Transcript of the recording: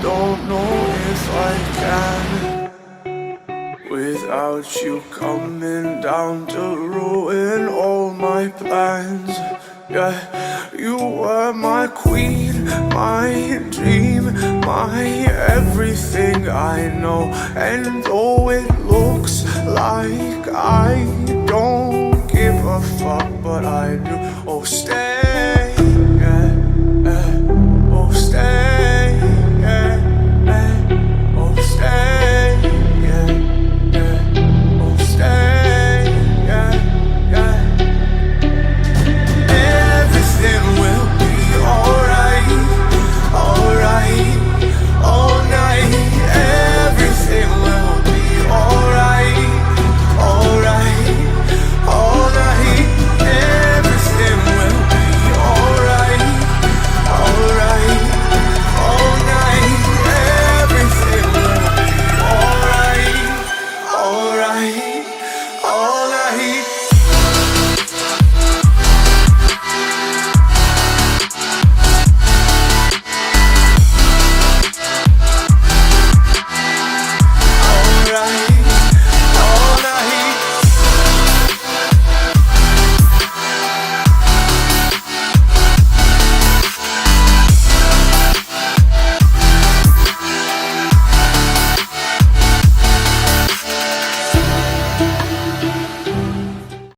don't know if I can. Without you coming down to ruin all my plans. Yeah, you were my queen, my dream, my everything I know. And though it looks like I don't give a fuck, but I do. Oh, stay